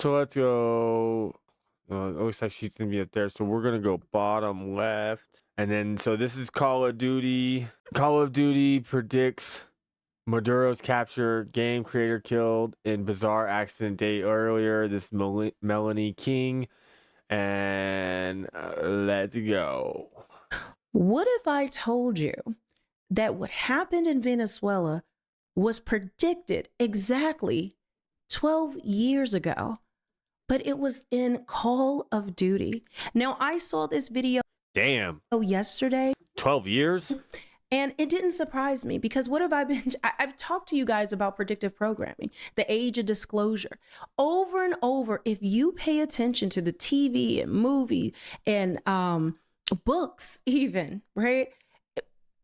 So let's go. It looks like she's gonna be up there. So we're gonna go bottom left, and then so this is Call of Duty. Call of Duty predicts Maduro's capture. Game creator killed in bizarre accident day earlier. This Melanie King, and let's go. What if I told you that what happened in Venezuela was predicted exactly 12 years ago, but it was in Call of Duty? Now, I saw this video yesterday. 12 years? And it didn't surprise me because what have I been? I've talked to you guys about predictive programming, the age of disclosure, over and over. If you pay attention to the TV and movie and books, even, right?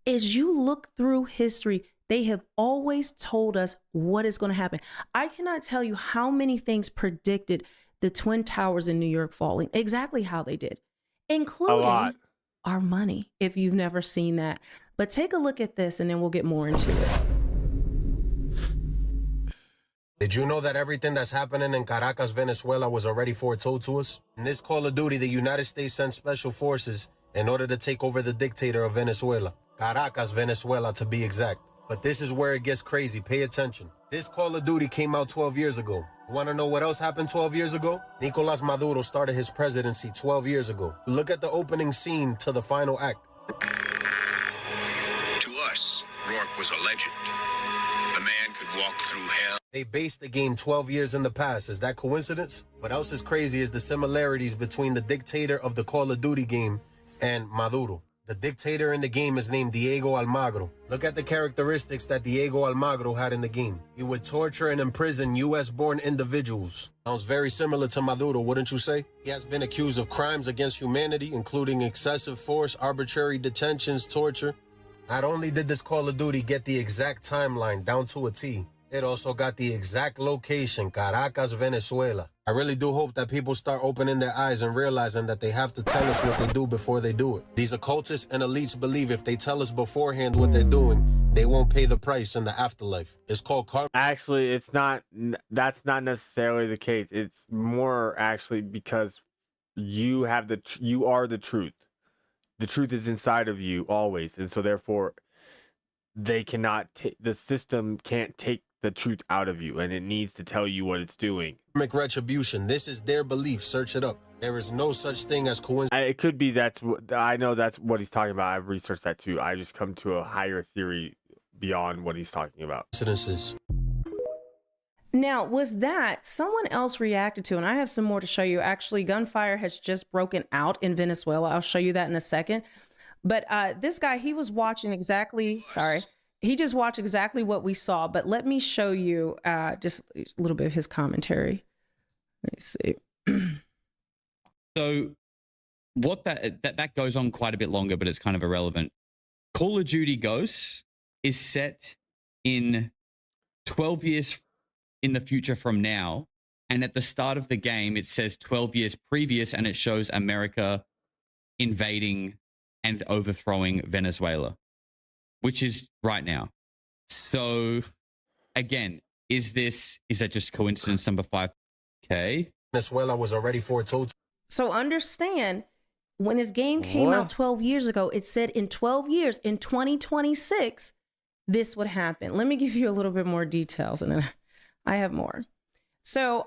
As you look through history, they have always told us what is going to happen. I cannot tell you how many things predicted the Twin Towers in New York falling, exactly how they did, including our money, if you've never seen that. But take a look at this and then we'll get more into it. Did you know that everything that's happening in Caracas, Venezuela was already foretold to us? In this Call of Duty, the United States sent special forces in order to take over the dictator of Venezuela. Caracas, Venezuela to be exact. But this is where it gets crazy. Pay attention. This Call of Duty came out 12 years ago. Want to know what else happened 12 years ago? Nicolas Maduro started his presidency 12 years ago. Look at the opening scene to the final act. To us, Rourke was a legend. The man could walk through hell. They based the game 12 years in the past. Is that coincidence? What else is crazy is the similarities between the dictator of the Call of Duty game and Maduro. The dictator in the game is named Diego Almagro. Look at the characteristics that Diego Almagro had in the game. He would torture and imprison US-born individuals. Sounds very similar to Maduro, wouldn't you say? He has been accused of crimes against humanity, including excessive force, arbitrary detentions, torture. Not only did this Call of Duty get the exact timeline down to a T, it also got the exact location, Caracas, Venezuela. I really do hope that people start opening their eyes and realizing that they have to tell us what they do before they do it. These occultists and elites believe if they tell us beforehand what they're doing, they won't pay the price in the afterlife. It's called karma. Actually, it's not. That's not necessarily the case. It's more actually because you have you are the truth. The truth is inside of you always, and so therefore, they cannot take. The system can't take the truth out of you, and it needs to tell you what it's doing. Retribution. This is their belief. Search it up. There is no such thing as coincidence. It could be that's what I know. That's what he's talking about. I've researched that too. I just come to a higher theory beyond what he's talking about. Coincidences. Now, with that, someone else reacted to, and I have some more to show you. Actually, gunfire has just broken out in Venezuela. I'll show you that in a second. But this guy, he was watching exactly. Sorry. He just watched exactly what we saw, but let me show you just a little bit of his commentary. Let me see. So what that goes on quite a bit longer, but it's kind of irrelevant. Call of Duty Ghosts is set in 12 years in the future from now. And at the start of the game, it says 12 years previous, and it shows America invading and overthrowing Venezuela, which is right now. So again, is that just coincidence number 5? Okay. Venezuela was already foretold. So understand, when this game came out 12 years ago, it said in 12 years, in 2026, this would happen. Let me give you a little bit more details, and then I have more. So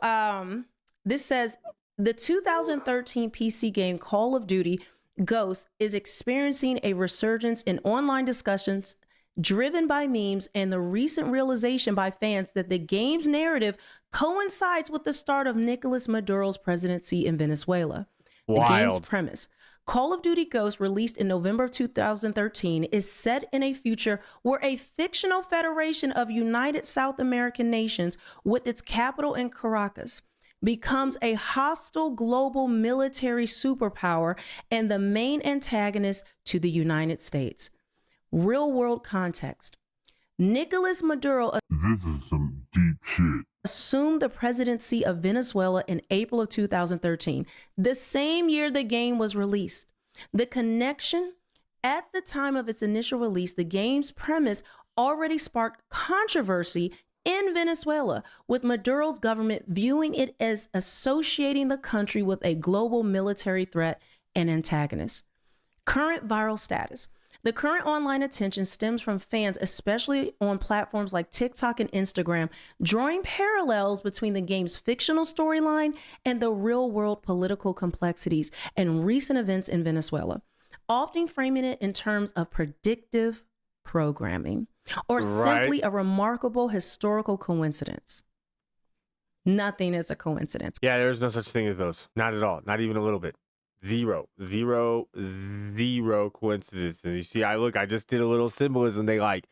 this says the 2013 PC game Call of Duty Ghosts is experiencing a resurgence in online discussions driven by memes and the recent realization by fans that the game's narrative coincides with the start of Nicolas Maduro's presidency in Venezuela. The game's premise, Call of Duty Ghosts, released in November of 2013, is set in a future where a fictional federation of United South American nations with its capital in Caracas becomes a hostile global military superpower and the main antagonist to the United States. Real world context. Nicolas Maduro This is some deep shit. assumed the presidency of Venezuela in April of 2013, the same year the game was released. The connection, at the time of its initial release, the game's premise already sparked controversy in Venezuela, with Maduro's government viewing it as associating the country with a global military threat and antagonist. Current viral status. The current online attention stems from fans, especially on platforms like TikTok and Instagram, drawing parallels between the game's fictional storyline and the real-world political complexities and recent events in Venezuela, often framing it in terms of predictive programming or simply a remarkable historical coincidence. Nothing is a coincidence. Yeah, there's no such thing as those. Not at all. Not even a little bit. Zero coincidences. You see, I just did a little symbolism they like.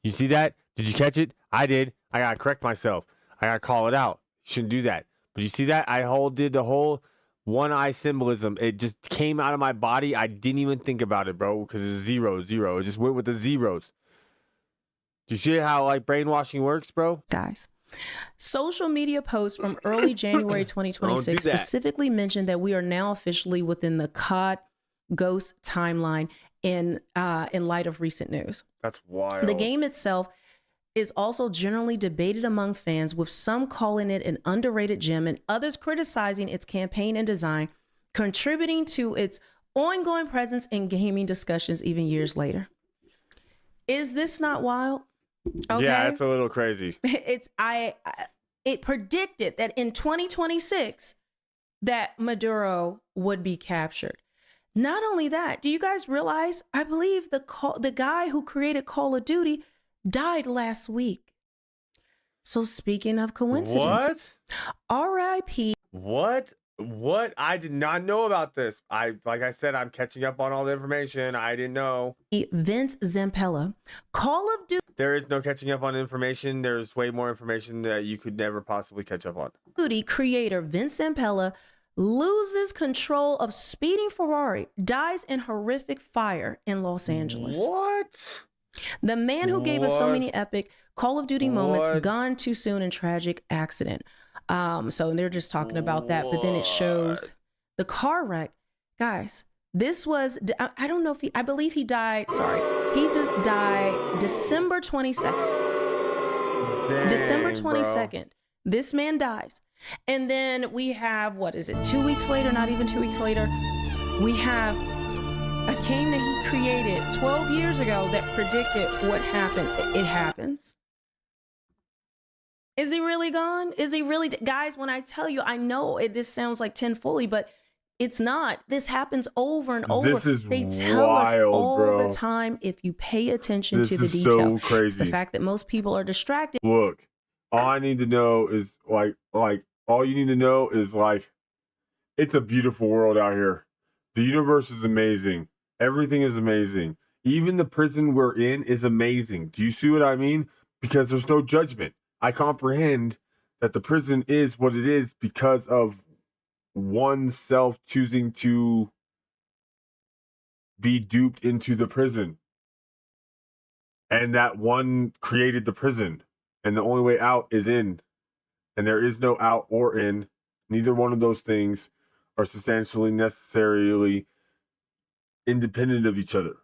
You see that? Did you catch it? I did. I gotta correct myself. I gotta call it out. Shouldn't do that. But you see that? did the whole one eye symbolism. It just came out of my body. I didn't even think about it, bro, because it's zero. It just went with the zeros. Do you see how like brainwashing works, bro? Guys. Social media posts from early January 2026 specifically mentioned that we are now officially within the COD Ghost timeline in light of recent news. That's wild. The game itself is also generally debated among fans, with some calling it an underrated gem and others criticizing its campaign and design, contributing to its ongoing presence in gaming discussions even years later. Is this not wild? Okay. Yeah, it's a little crazy. It predicted that in 2026 that Maduro would be captured. Not only that, do you guys realize? I believe the guy who created Call of Duty died last week. So speaking of coincidences, R.I.P. What? I did not know about this. Like I said, I'm catching up on all the information. I didn't know. Vince Zampella. Call of Duty. There is no catching up on information. There's way more information that you could never possibly catch up on. Duty creator Vince Zampella loses control of speeding Ferrari, dies in horrific fire in Los Angeles. What? The man who gave us so many epic Call of Duty moments gone too soon in tragic accident. So they're just talking about that, but then it shows the car wreck. Guys, this was, I don't know if I believe he died. Sorry. He died December 22nd. Dang, December 22nd. Bro. This man dies. And then we have, 2 weeks later, not even 2 weeks later, we have a game that he created 12 years ago that predicted what happened. It happens. Is he really gone? Is he really? Guys, when I tell you, I know this sounds like tin Foley, but it's not. This happens over and over. They tell us all the time if you pay attention to the details. So crazy. It's the fact that most people are distracted. Look, all I need to know is all you need to know is it's a beautiful world out here. The universe is amazing. Everything is amazing. Even the prison we're in is amazing. Do you see what I mean? Because there's no judgment. I comprehend that the prison is what it is because of oneself choosing to be duped into the prison. And that one created the prison. And the only way out is in. And there is no out or in. Neither one of those things are substantially necessarily independent of each other.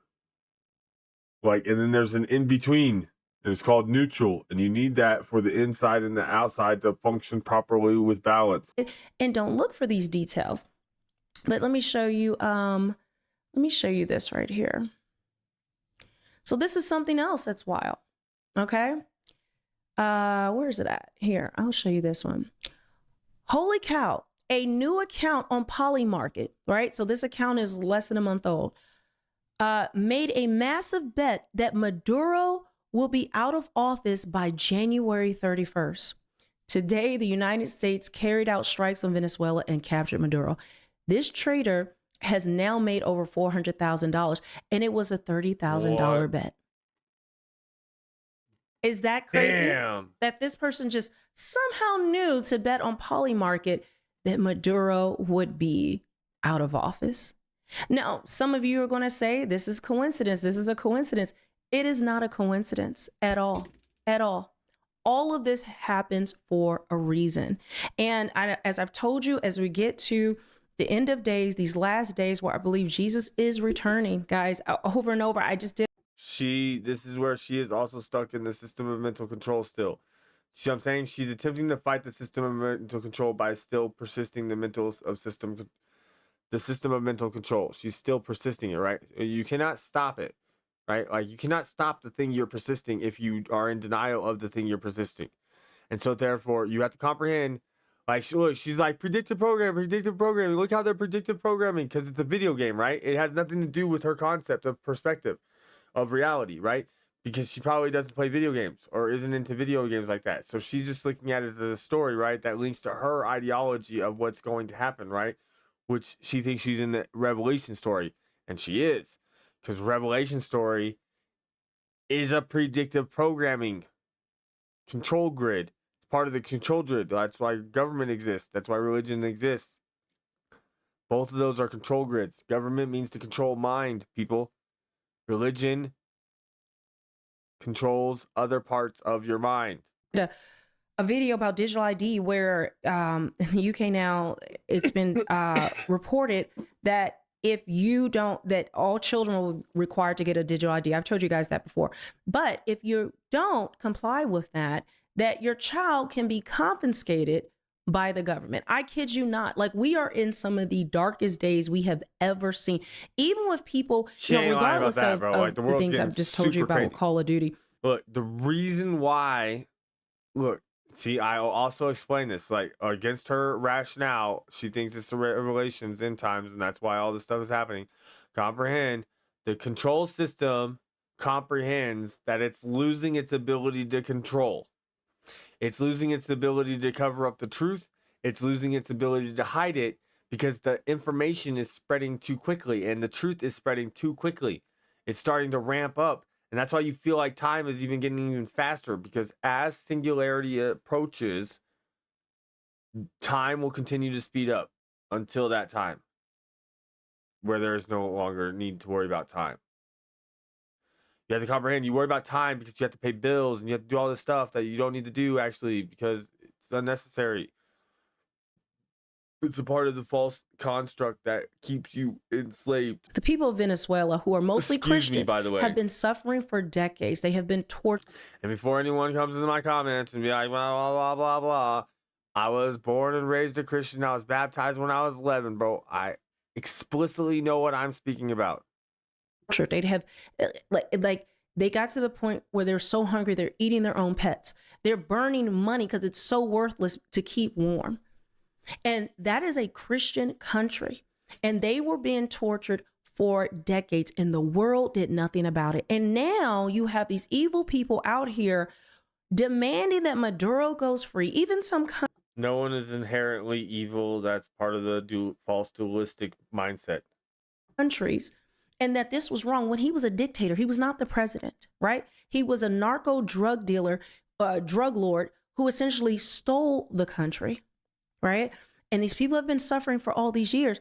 And then there's an in-between. And it's called neutral, and you need that for the inside and the outside to function properly with balance. And don't look for these details. But let me show you this right here. So this is something else that's wild. Okay? Where is it at? Here, I'll show you this one. Holy cow. A new account on Polymarket, right? So this account is less than a month old. Made a massive bet that Maduro will be out of office by January 31st. Today, the United States carried out strikes on Venezuela and captured Maduro. This trader has now made over $400,000, and it was a $30,000 bet. Is that crazy? Damn. That this person just somehow knew to bet on Polymarket that Maduro would be out of office? Now, some of you are going to say this is coincidence. This is a coincidence. It is not a coincidence at all, at all. All of this happens for a reason. And as I've told you, as we get to the end of days, these last days where I believe Jesus is returning, guys, over and over, I just did. This is where she is also stuck in the system of mental control still. See what I'm saying? She's attempting to fight the system of mental control by still persisting the system of mental control. She's still persisting it, right? You cannot stop it, right? Like you cannot stop the thing you're persisting if you are in denial of the thing you're persisting. And so therefore you have to comprehend, like, look, she's like predictive programming. Look how they're predictive programming, because it's a video game, right? It has nothing to do with her concept of perspective of reality, right? Because she probably doesn't play video games or isn't into video games like that. So she's just looking at it as a story, right? That links to her ideology of what's going to happen, right? Which she thinks she's in the Revelation story. And she is. Because Revelation story is a predictive programming control grid. It's part of the control grid. That's why government exists. That's why religion exists. Both of those are control grids. Government means to control mind, people. Religion controls other parts of your mind. A video about digital ID where in the UK now it's been reported that if you don't, that all children are required to get a digital ID. I've told you guys that before. But if you don't comply with that, that your child can be confiscated by the government. I kid you not. Like, we are in some of the darkest days we have ever seen. Even with people, regardless of the things I've just told you about with Call of Duty. Look, the reason why, see, I also explain this, like, against her rationale, she thinks it's the revelations end times, and that's why all this stuff is happening. Comprehend, the control system comprehends that it's losing its ability to control. It's losing its ability to cover up the truth. It's losing its ability to hide it because the information is spreading too quickly and the truth is spreading too quickly. It's starting to ramp up. And that's why you feel like time is even getting even faster, because as singularity approaches, time will continue to speed up until that time where there is no longer need to worry about time. You have to comprehend, you worry about time because you have to pay bills and you have to do all this stuff that you don't need to do, actually, because it's unnecessary. It's a part of the false construct that keeps you enslaved. The people of Venezuela, who are mostly Christians, by the way, have been suffering for decades. They have been tortured. And before anyone comes into my comments and be like, blah, blah, blah, blah, blah, I was born and raised a Christian. I was baptized when I was 11, bro. I explicitly know what I'm speaking about. They'd have, like, they got to the point where they're so hungry, they're eating their own pets. They're burning money because it's so worthless to keep warm. And that is a Christian country. And they were being tortured for decades, and the world did nothing about it. And now you have these evil people out here demanding that Maduro goes free. Even some no one is inherently evil. That's part of the false dualistic mindset. Countries. And that this was wrong when he was a dictator. He was not the president, right? He was a narco drug dealer, drug lord who essentially stole the country, right? And these people have been suffering for all these years.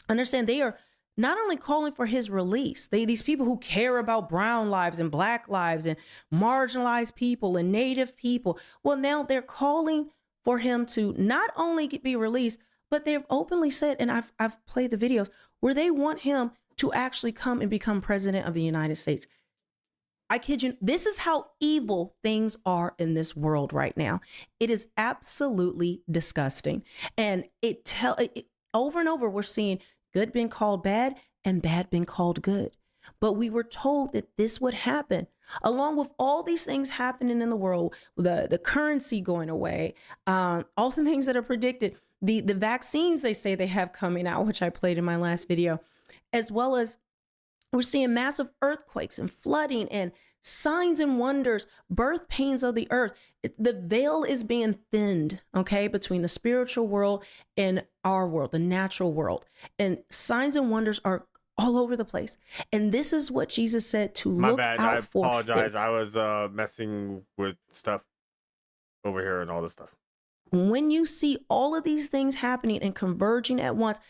Understand, they are not only calling for his release, these people who care about brown lives and black lives and marginalized people and native people. Well, now they're calling for him to not only be released, but they've openly said, and I've played the videos where they want him to actually come and become president of the United States. I kid you, this is how evil things are in this world right now. It is absolutely disgusting. And over and over, we're seeing good being called bad and bad being called good. But we were told that this would happen, along with all these things happening in the world, the currency going away, all the things that are predicted, the vaccines they say they have coming out, which I played in my last video, as well as we're seeing massive earthquakes and flooding and signs and wonders, birth pains of the earth. The veil is being thinned, okay, between the spiritual world and our world, the natural world. And signs and wonders are all over the place. And this is what Jesus said to look out for. I apologize. I was messing with stuff over here and all this stuff. When you see all of these things happening and converging at once,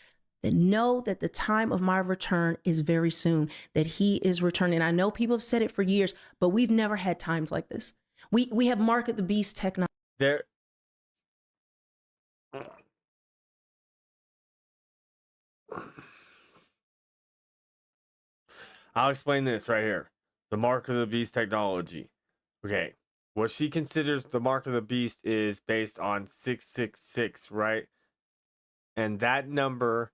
then know that the time of my return is very soon, that he is returning. I know people have said it for years, but we've never had times like this. We have Mark of the Beast technology. I'll explain this right here. The Mark of the Beast technology. Okay. what she considers the mark of the beast is based on 666, right? And that number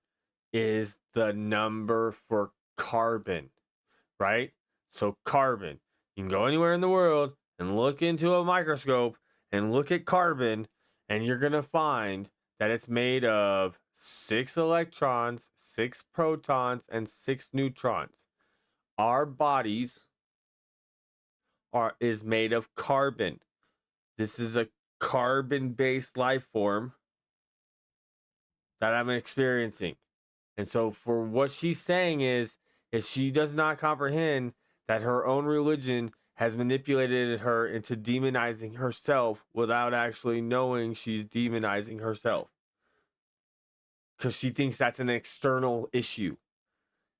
is the number for carbon, right? So carbon, you can go anywhere in the world and look into a microscope and look at carbon, and you're going to find that it's made of 6 electrons, 6 protons, and 6 neutrons. Our bodies is made of carbon. This is a carbon-based life form that I'm experiencing. And so for what she's saying is she does not comprehend that her own religion has manipulated her into demonizing herself without actually knowing she's demonizing herself. Because she thinks that's an external issue.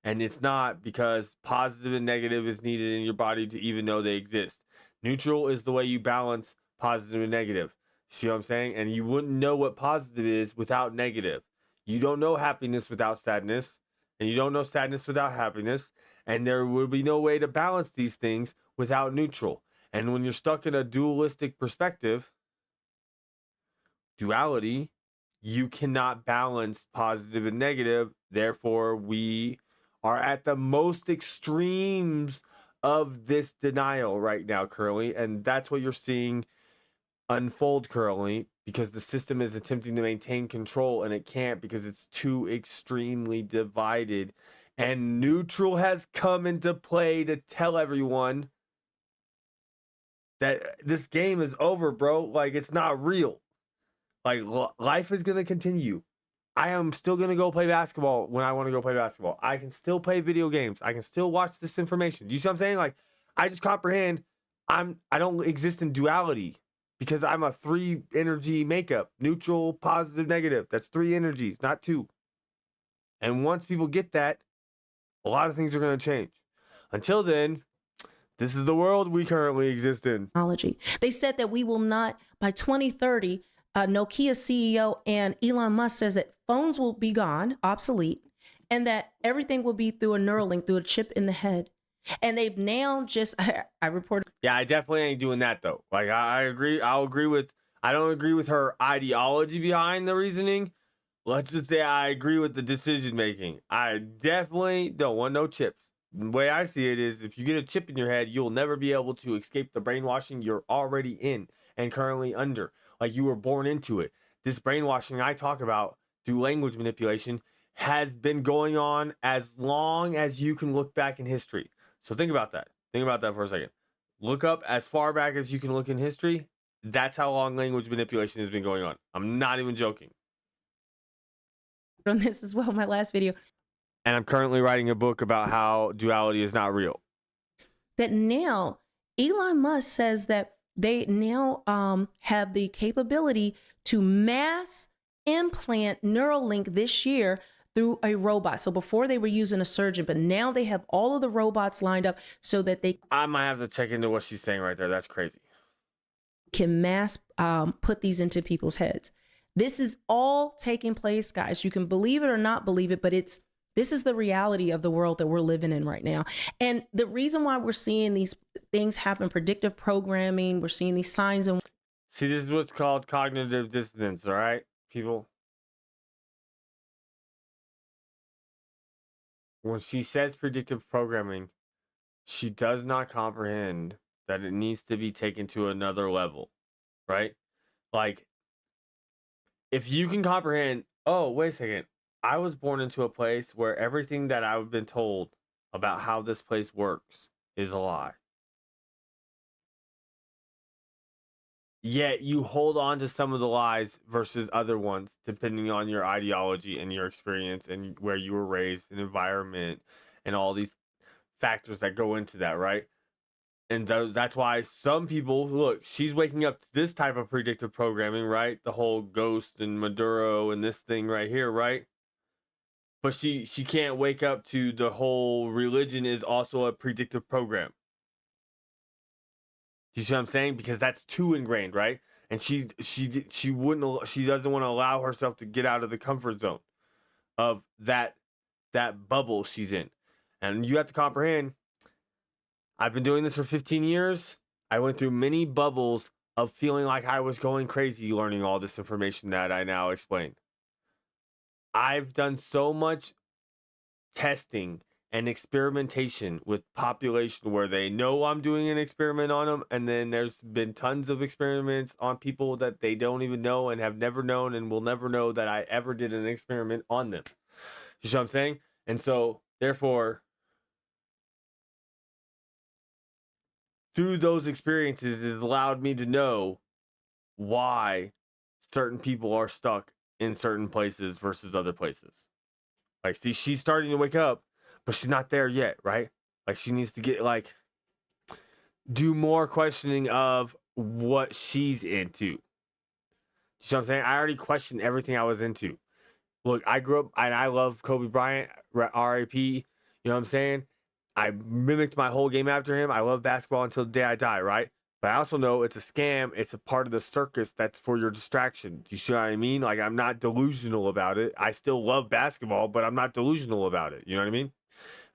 And it's not, because positive and negative is needed in your body to even know they exist. Neutral is the way you balance positive and negative. See what I'm saying? And you wouldn't know what positive is without negative. You don't know happiness without sadness, and you don't know sadness without happiness, and there will be no way to balance these things without neutral. And when you're stuck in a dualistic perspective, duality, you cannot balance positive and negative. Therefore, we are at the most extremes of this denial right now currently, and that's what you're seeing unfold currently, because the system is attempting to maintain control and it can't, because it's too extremely divided. And neutral has come into play to tell everyone that this game is over, bro. Like, it's not real. Like, life is going to continue. I am still going to go play basketball when I want to go play basketball. I can still play video games. I can still watch this information. You see what I'm saying? Like, I just comprehend I don't exist in duality, because I'm a 3 energy makeup. Neutral, positive, negative. That's 3 energies, not 2. And once people get that, a lot of things are going to change. Until then, this is the world we currently exist in. They said that we will not, by 2030, Nokia CEO and Elon Musk says that phones will be gone, obsolete, and that everything will be through a Neuralink, through a chip in the head. And they've now just, I reported. Yeah, I definitely ain't doing that though. Like, I agree. I don't agree with her ideology behind the reasoning. Let's just say I agree with the decision making. I definitely don't want no chips. The way I see it is, if you get a chip in your head, you'll never be able to escape the brainwashing you're already in and currently under. Like, you were born into it. This brainwashing I talk about through language manipulation has been going on as long as you can look back in history. So think about that. Think about that for a second. Look up as far back as you can look in history. That's how long language manipulation has been going on. I'm not even joking. On this as well, my last video. And I'm currently writing a book about how duality is not real. That now Elon Musk says that they now have the capability to mass implant Neuralink this year through a robot. So before they were using a surgeon, but now they have all of the robots lined up so that they... I might have to check into what she's saying right there. That's crazy. Can mass put these into people's heads. This is all taking place, guys. You can believe it or not believe it, but this is the reality of the world that we're living in right now. And the reason why we're seeing these things happen, predictive programming, we're seeing these signs. And see, this is what's called cognitive dissonance, all right, people? When she says predictive programming, she does not comprehend that it needs to be taken to another level, right? Like, if you can comprehend, oh, wait a second, I was born into a place where everything that I've been told about how this place works is a lie. Yet you hold on to some of the lies versus other ones, depending on your ideology and your experience and where you were raised and environment and all these factors that go into that, right? And that's why some people, look, she's waking up to this type of predictive programming, right? The whole ghost and Maduro and this thing right here, right? But she can't wake up to the whole religion is also a predictive program. Do you see what I'm saying? Because that's too ingrained, right? And she doesn't want to allow herself to get out of the comfort zone of that bubble she's in. And you have to comprehend, I've been doing this for 15 years. I went through many bubbles of feeling like I was going crazy learning all this information that I now explain. I've done so much testing and experimentation with population where they know I'm doing an experiment on them, and then there's been tons of experiments on people that they don't even know and have never known and will never know that I ever did an experiment on them. You see what I'm saying? And so, therefore, through those experiences, it allowed me to know why certain people are stuck in certain places versus other places. Like, see, she's starting to wake up, but she's not there yet, right? Like, she needs to get, like, do more questioning of what she's into. You see what I'm saying? I already questioned everything I was into. Look, I grew up, and I love Kobe Bryant, RIP, you know what I'm saying? I mimicked my whole game after him. I love basketball until the day I die, right? But I also know it's a scam. It's a part of the circus that's for your distraction. Do you see what I mean? Like, I'm not delusional about it. I still love basketball, but I'm not delusional about it. You know what I mean?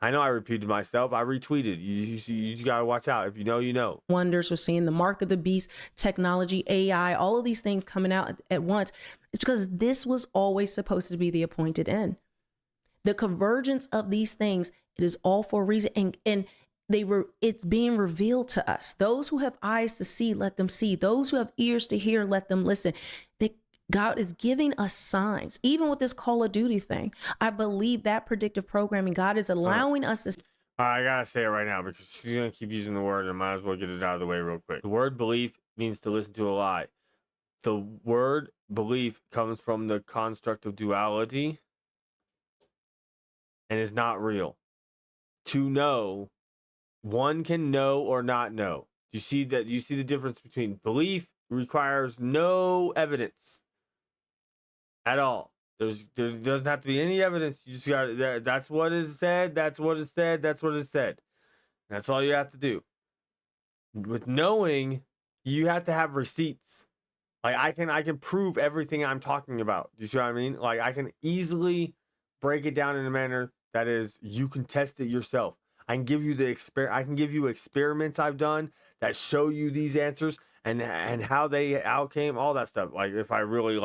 I know I repeated myself. I retweeted. You just got to watch out. If you know, you know. Wonders, we're seeing the mark of the beast, technology, AI, all of these things coming out at once. It's because this was always supposed to be the appointed end. The convergence of these things, it is all for a reason. And it's being revealed to us. Those who have eyes to see, let them see. Those who have ears to hear, let them listen. God is giving us signs, even with this Call of Duty thing. I believe that predictive programming, God is allowing us to. I gotta say it right now because she's gonna keep using the word, and I might as well get it out of the way real quick. The word belief means to listen to a lie. The word belief comes from the construct of duality and is not real. To know, one can know or not know. You see that? You see the difference between belief requires no evidence at all. There doesn't have to be any evidence. You just got that's what is said. That's what is said. That's what is said. That's all you have to do. With knowing, you have to have receipts. Like I can prove everything I'm talking about. Do you see what I mean? Like I can easily break it down in a manner that is you can test it yourself. I can give you I can give you experiments I've done that show you these answers and how they outcame, all that stuff. Like if I really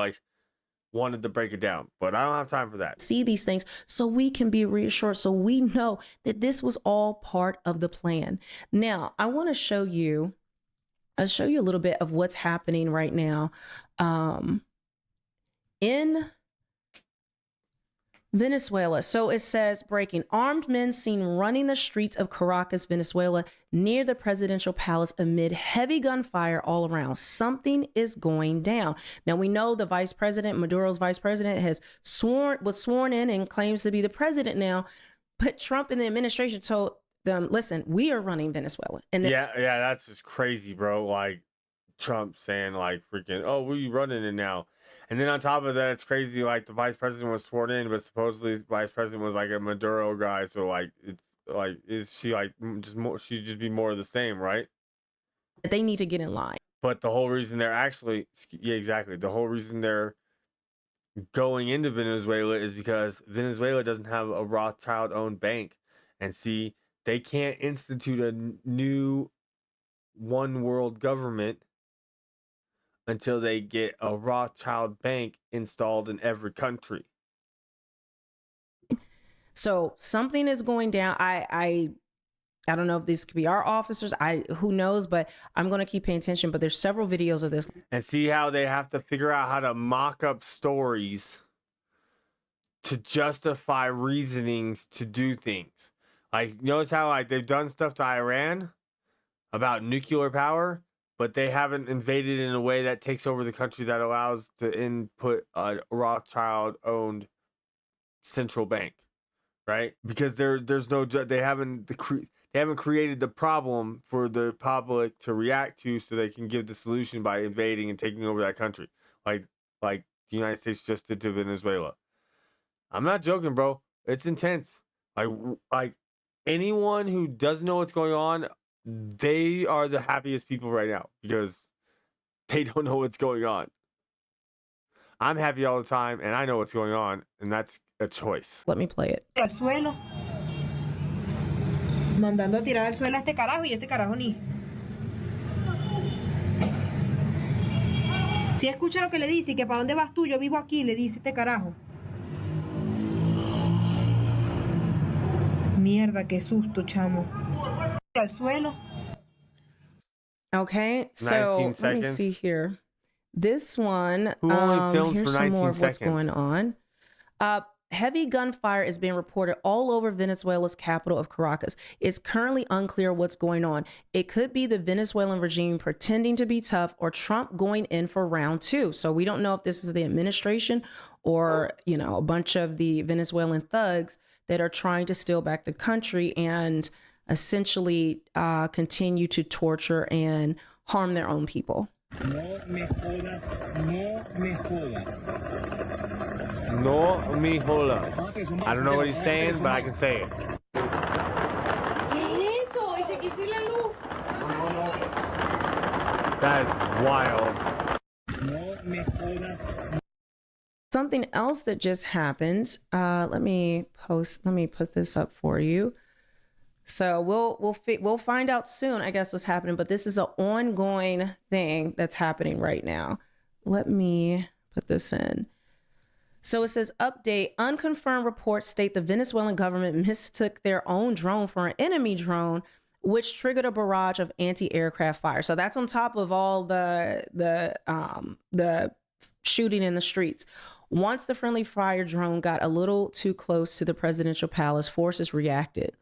wanted to break it down, but I don't have time for that. See these things so we can be reassured, so we know that this was all part of the plan. Now, I want to show you, I'll show you a little bit of what's happening right now in Venezuela. So it says, breaking, armed men seen running the streets of Caracas, Venezuela, near the presidential palace amid heavy gunfire all around. Something is going down. Now we know the vice president, Maduro's vice president, was sworn in and claims to be the president now. But Trump and the administration told them, listen, we are running Venezuela. And yeah, that's just crazy, bro. Like Trump saying freaking, oh, we running it now. And then on top of that, it's crazy. Like the vice president was sworn in, but supposedly the vice president was a Maduro guy. So is she just more? She'd just be more of the same, right? They need to get in line. But the whole reason exactly. The whole reason they're going into Venezuela is because Venezuela doesn't have a Rothschild-owned bank, and see, they can't institute a new one world government until they get a Rothschild bank installed in every country. So something is going down. I don't know if these could be our officers. Who knows, but I'm going to keep paying attention. But there's several videos of this. And see how they have to figure out how to mock up stories to justify reasonings to do things. Notice how they've done stuff to Iran about nuclear power, but they haven't invaded in a way that takes over the country that allows to input a Rothschild-owned central bank, right? Because they haven't created the problem for the public to react to, so they can give the solution by invading and taking over that country, like the United States just did to Venezuela. I'm not joking, bro. It's intense. Like anyone who doesn't know what's going on, they are the happiest people right now because they don't know what's going on. I'm happy all the time, and I know what's going on, and that's a choice. Let me play it. Al suelo. Mandando a tirar al suelo a este carajo y este carajo ni. Si escucha lo que le dice y que para dónde vas tú, yo vivo aquí, le dice este carajo. Mierda, qué susto, chamo. Al suelo. Okay, 19 so let me seconds. see here. This one, Who only filmed here's for some 19 more of what's seconds? going on. Heavy gunfire is being reported all over Venezuela's capital of Caracas. It's currently unclear what's going on. It could be the Venezuelan regime pretending to be tough or Trump going in for round two. So we don't know if this is the administration or, you know, a bunch of the Venezuelan thugs that are trying to steal back the country and essentially continue to torture and harm their own people. No me jodas, no me jodas. No me jodas. I don't know what he's saying, but I can say it. ¿Qué es eso? ¿Y se quiso ir la luz? That is wild. No me jodas. Something else that just happened. Let me put this up for you. So we'll find out soon, I guess, what's happening. But this is an ongoing thing that's happening right now. Let me put this in. So it says, update, unconfirmed reports state the Venezuelan government mistook their own drone for an enemy drone, which triggered a barrage of anti-aircraft fire. So that's on top of all the shooting in the streets. Once the friendly fire drone got a little too close to the presidential palace, forces reacted.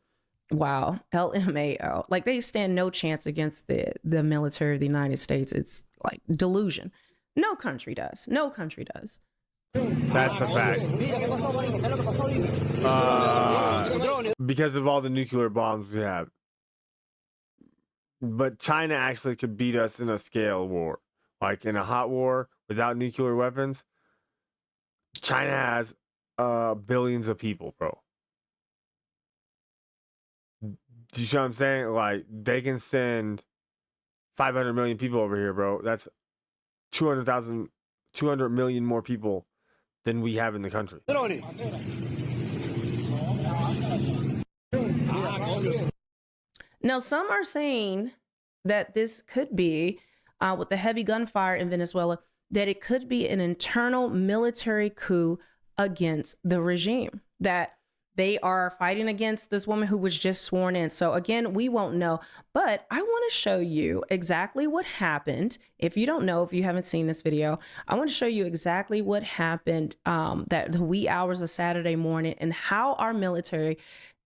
Wow, LMAO. Like, they stand no chance against the military of the United States. It's like delusion. No country does. No country does. That's a fact. Because of all the nuclear bombs we have. But China actually could beat us in a scale war. Like in a hot war without nuclear weapons. China has billions of people, bro. Do you see what I'm saying? Like, they can send 500 million people over here, bro. That's 200 million more people than we have in the country. Now, some are saying that this could be, with the heavy gunfire in Venezuela, that it could be an internal military coup against the regime, that they are fighting against this woman who was just sworn in. So again, we won't know, but I want to show you exactly what happened. If you don't know, if you haven't seen this video, I want to show you exactly what happened that the wee hours of Saturday morning and how our military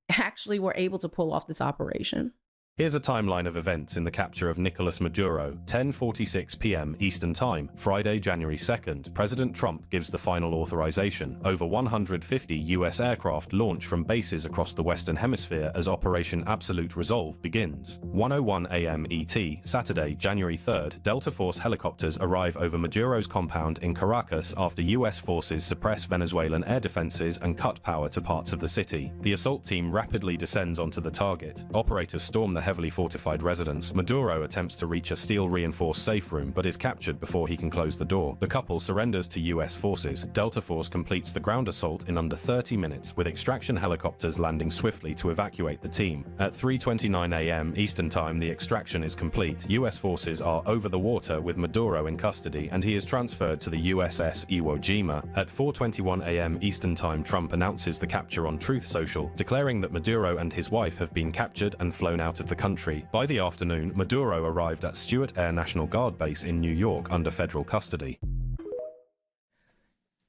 actually were able to pull off this operation. Here's a timeline of events in the capture of Nicolas Maduro. 10:46 p.m. Eastern Time, Friday, January 2nd. President Trump gives the final authorization. Over 150 U.S. aircraft launch from bases across the Western Hemisphere as Operation Absolute Resolve begins. 1:01 a.m. ET, Saturday, January 3rd. Delta Force helicopters arrive over Maduro's compound in Caracas after U.S. forces suppress Venezuelan air defenses and cut power to parts of the city. The assault team rapidly descends onto the target. Operators storm the heavily fortified residence. Maduro attempts to reach a steel-reinforced safe room, but is captured before he can close the door. The couple surrenders to U.S. forces. Delta Force completes the ground assault in under 30 minutes, with extraction helicopters landing swiftly to evacuate the team. At 3:29 a.m. Eastern Time, the extraction is complete. U.S. forces are over the water with Maduro in custody, and he is transferred to the USS Iwo Jima. At 4:21 a.m. Eastern Time, Trump announces the capture on Truth Social, declaring that Maduro and his wife have been captured and flown out of the country. By the afternoon, Maduro arrived at Stewart Air National Guard Base in New York under federal custody.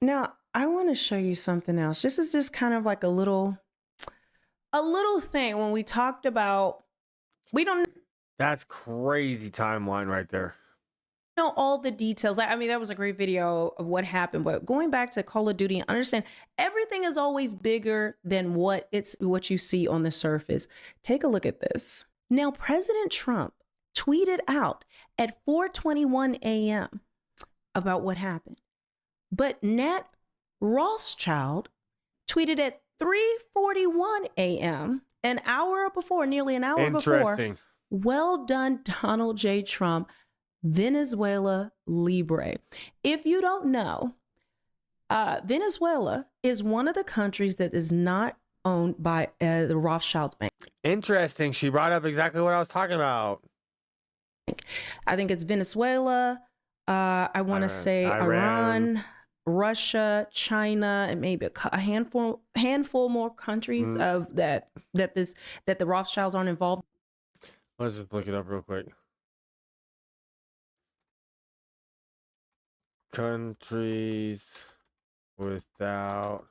Now, I want to show you something else. This is just kind of like a little thing when we talked about, we don't That's crazy timeline right there. know all the details. I mean, that was a great video of what happened, but going back to Call of Duty and understand everything is always bigger than what you see on the surface. Take a look at this. Now, President Trump tweeted out at 4:21 a.m. about what happened, but Nat Rothschild tweeted at 3:41 a.m., nearly an hour before. Interesting. Well done, Donald J. Trump. Venezuela Libre. If you don't know, Venezuela is one of the countries that is not owned by the Rothschilds Bank. Interesting. She brought up exactly what I was talking about. I think it's Venezuela, I want to say Iran, Russia, China, and maybe a handful more countries of that the Rothschilds aren't involved. Let's just look it up real quick. Countries without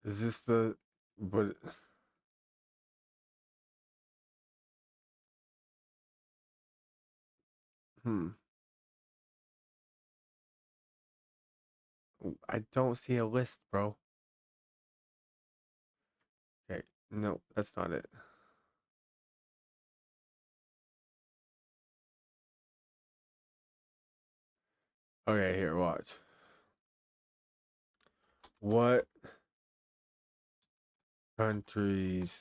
is this the but I don't see a list, bro. Okay, no, that's not it. Okay, here, watch. What countries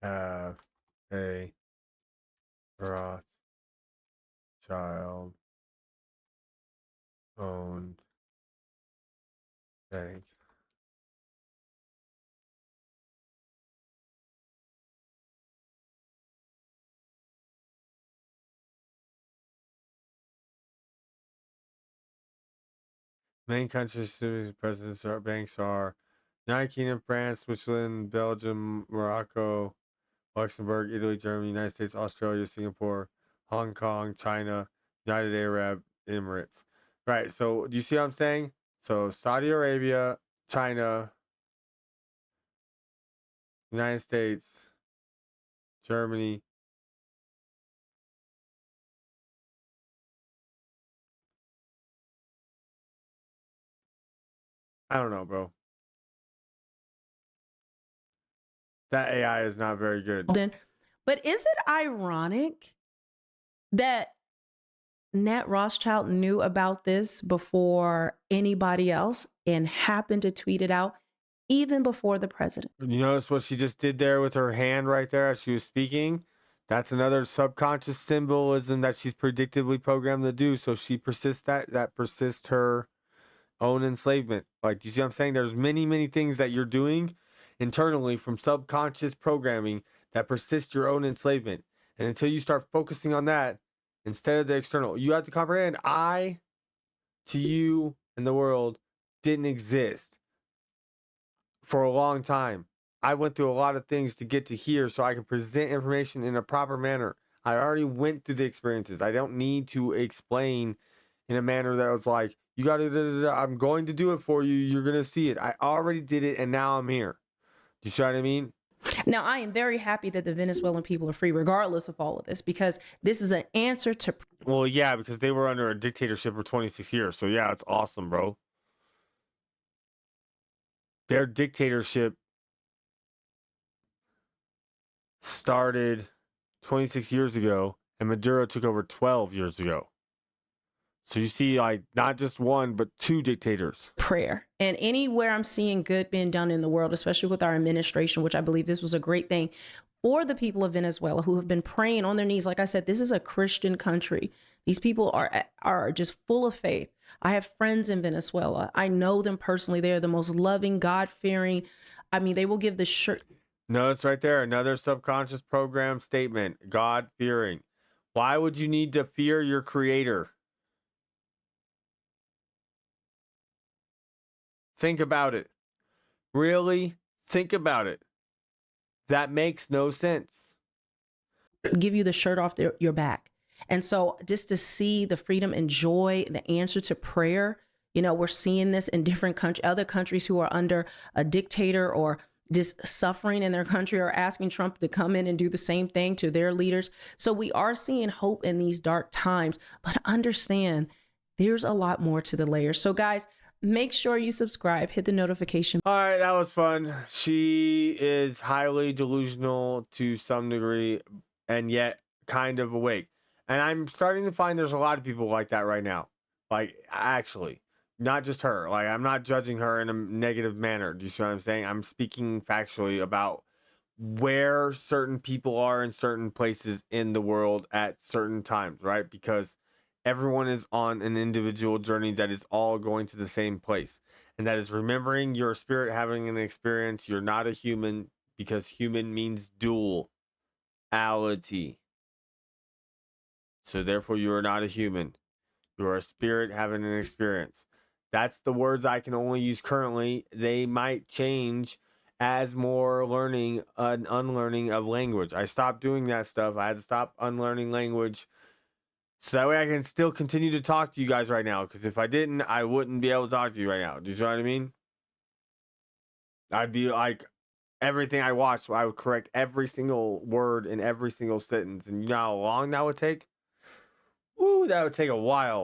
have a Rothschild owned bank? Main countries presidents are banks are United Kingdom, France, Switzerland, Belgium, Morocco, Luxembourg, Italy, Germany, United States, Australia, Singapore, Hong Kong, China, United Arab Emirates. Right. So do you see what I'm saying? So Saudi Arabia, China, United States, Germany. I don't know, bro. That AI is not very good. But is it ironic that Nat Rothschild knew about this before anybody else and happened to tweet it out even before the president? You notice what she just did there with her hand right there as she was speaking? That's another subconscious symbolism that she's predictably programmed to do. So she persists that persists her own enslavement. Like, do you see what I'm saying? There's many, many things that you're doing internally from subconscious programming that persist your own enslavement. And until you start focusing on that instead of the external, you have to comprehend I to you and the world didn't exist for a long time. I went through a lot of things to get to here so I can present information in a proper manner. I already went through the experiences. I don't need to explain in a manner that was like, you got to, I'm going to do it for you. You're going to see it. I already did it and now I'm here. Do you see what I mean? Now, I am very happy that the Venezuelan people are free, regardless of all of this, because this is an answer to. Well, yeah, because they were under a dictatorship for 26 years. So, yeah, it's awesome, bro. Their dictatorship started 26 years ago, and Maduro took over 12 years ago. So you see, like, not just one, but two dictators. Prayer. And anywhere I'm seeing good being done in the world, especially with our administration, which I believe this was a great thing for the people of Venezuela who have been praying on their knees. Like I said, this is a Christian country. These people are just full of faith. I have friends in Venezuela. I know them personally. They're the most loving, God-fearing. I mean, they will give the shirt. No, it's right there. Another subconscious program statement. God-fearing. Why would you need to fear your creator? Think about it. Really? Think about it. That makes no sense. Give you the shirt off your back. And so just to see the freedom and joy, the answer to prayer, you know, we're seeing this in different other countries who are under a dictator or just suffering in their country are asking Trump to come in and do the same thing to their leaders. So we are seeing hope in these dark times, but understand there's a lot more to the layers. So guys, make sure you subscribe, hit the notification. All right, that was fun. She is highly delusional to some degree and yet kind of awake. And I'm starting to find there's a lot of people like that right now. Like, actually, Not just her. Like, I'm not judging her in a negative manner. Do you see what I'm saying? I'm speaking factually about where certain people are in certain places in the world at certain times, right? Because everyone is on an individual journey that is all going to the same place. And that is remembering your spirit having an experience. You're not a human, because human means duality. So therefore you are not a human. You are a spirit having an experience. That's the words I can only use currently. They might change as more learning and unlearning of language. I stopped doing that stuff. I had to stop unlearning language so that way I can still continue to talk to you guys right now. Because if I didn't, I wouldn't be able to talk to you right now. Do you know what I mean? I'd be like, everything I watched, I would correct every single word in every single sentence. And you know how long that would take? Ooh, that would take a while.